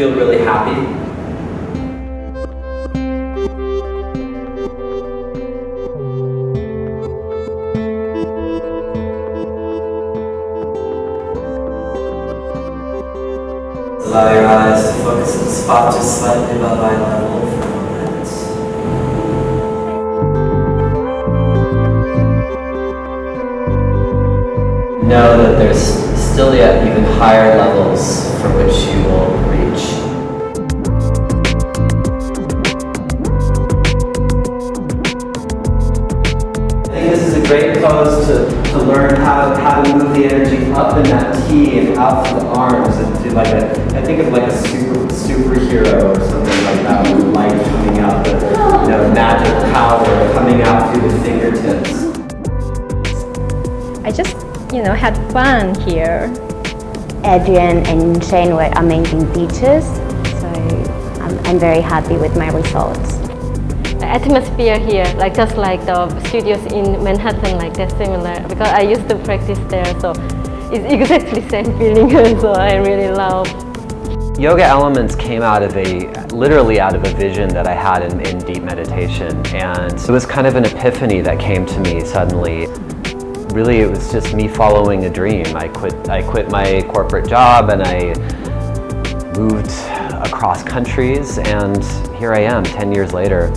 feel really happy. Allow your eyes to focus on the spot just slightly above eye level for a moment. Know that there's still yet even higher levels for which you will reach. I think this is a great pose to learn how to move the energy up in that T and out through the arms and do I think of like a superhero or something like that with light coming out, the magic power coming out through the fingertips. I just had fun here. Adrian and Shane were amazing teachers, so I'm very happy with my results. The atmosphere here, just like the studios in Manhattan, they're similar because I used to practice there, so it's exactly the same feeling. So I really love. Yoga elements came literally out of a vision that I had in deep meditation, and it was kind of an epiphany that came to me suddenly. Really, it was just me following a dream. I quit my corporate job and I moved across countries, and here I am 10 years later.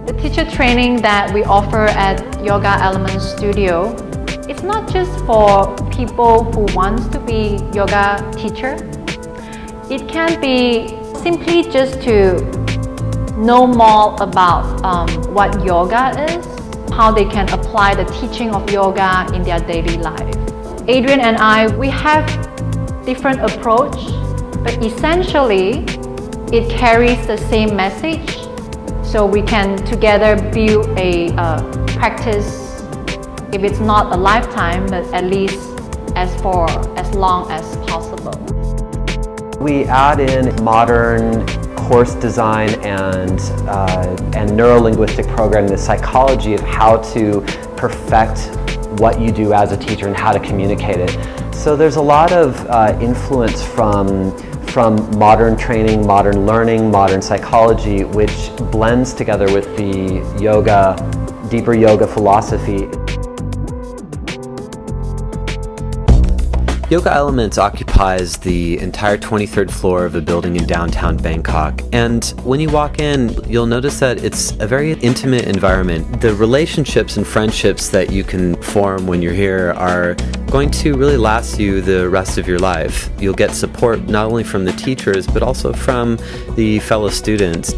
The teacher training that we offer at Yoga Elements Studio, it's not just for people who want to be yoga teacher. It can be simply just to know more about what yoga is, how they can apply the teaching of yoga in their daily life. Adrian and I, we have different approach, but essentially it carries the same message, so we can together build a practice, if it's not a lifetime, but at least as long as possible. We add in modern course design and neuro-linguistic programming, the psychology of how to perfect what you do as a teacher and how to communicate it. So there's a lot of influence from modern training, modern learning, modern psychology, which blends together with the deeper yoga philosophy. Yoga Elements occupies the entire 23rd floor of a building in downtown Bangkok, and when you walk in, you'll notice that it's a very intimate environment. The relationships and friendships that you can form when you're here are going to really last you the rest of your life. You'll get support not only from the teachers, but also from the fellow students.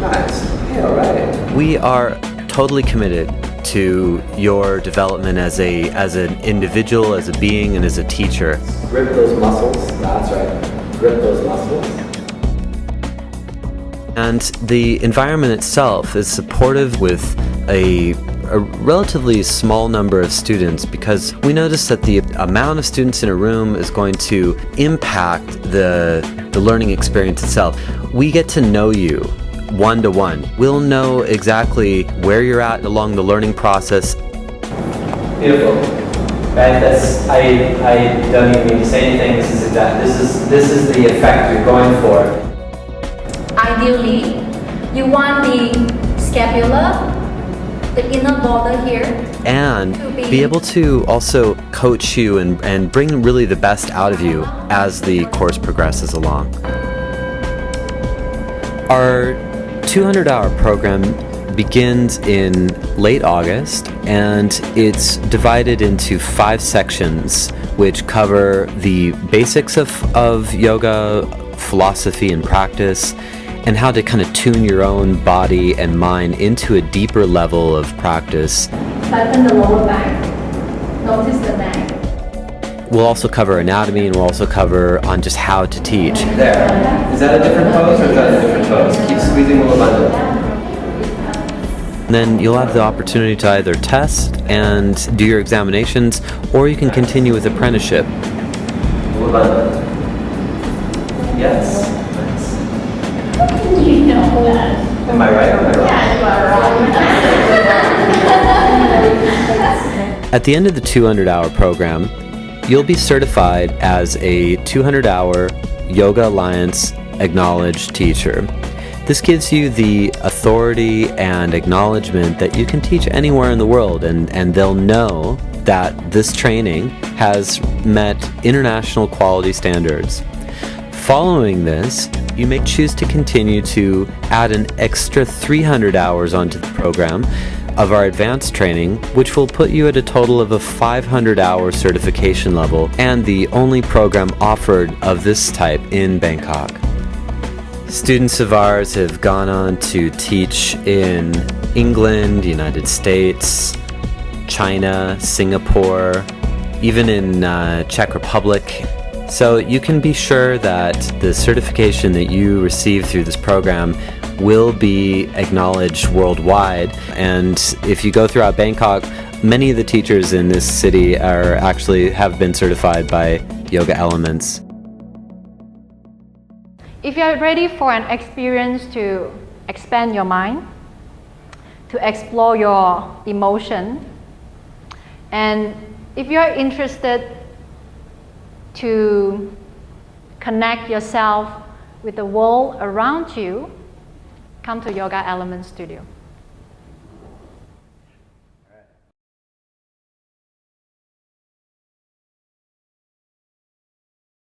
Nice. Yeah, all right. We are totally committed to your development as an individual, as a being, and as a teacher. Grip those muscles. That's right. Grip those muscles. And the environment itself is supportive with a relatively small number of students, because we notice that the amount of students in a room is going to impact the learning experience itself. We get to know you one-to-one. We'll know exactly where you're at along the learning process. Beautiful. Right, I don't even need to say anything. This is the effect you're going for. Ideally, you want the scapula, the inner border here, and be able to also coach you and bring really the best out of you as the course progresses along. Our 200-hour program begins in late August, and it's divided into 5 sections which cover the basics of yoga philosophy and practice, and how to kind of tune your own body and mind into a deeper level of practice. Tighten the lower back. Notice the neck. We'll also cover anatomy, and we'll also cover on just how to teach. There. Is that a different pose or is that a different pose? Keep squeezing a little bit. And then you'll have the opportunity to either test and do your examinations, or you can continue with apprenticeship. Yes. You know that. Am I right or am I wrong? Yeah, you are right. At the end of the 200-hour program, you'll be certified as a 200-hour Yoga Alliance acknowledged teacher. This gives you the authority and acknowledgement that you can teach anywhere in the world, and they'll know that this training has met international quality standards. Following this, you may choose to continue to add an extra 300 hours onto the program of our advanced training, which will put you at a total of a 500-hour certification level and the only program offered of this type in Bangkok. Students of ours have gone on to teach in England, United States, China, Singapore, even in Czech Republic. So you can be sure that the certification that you receive through this program will be acknowledged worldwide. And if you go throughout Bangkok, many of the teachers in this city have been certified by Yoga Elements. If you are ready for an experience to expand your mind, to explore your emotion, and if you are interested to connect yourself with the world around you, come to Yoga Element Studio.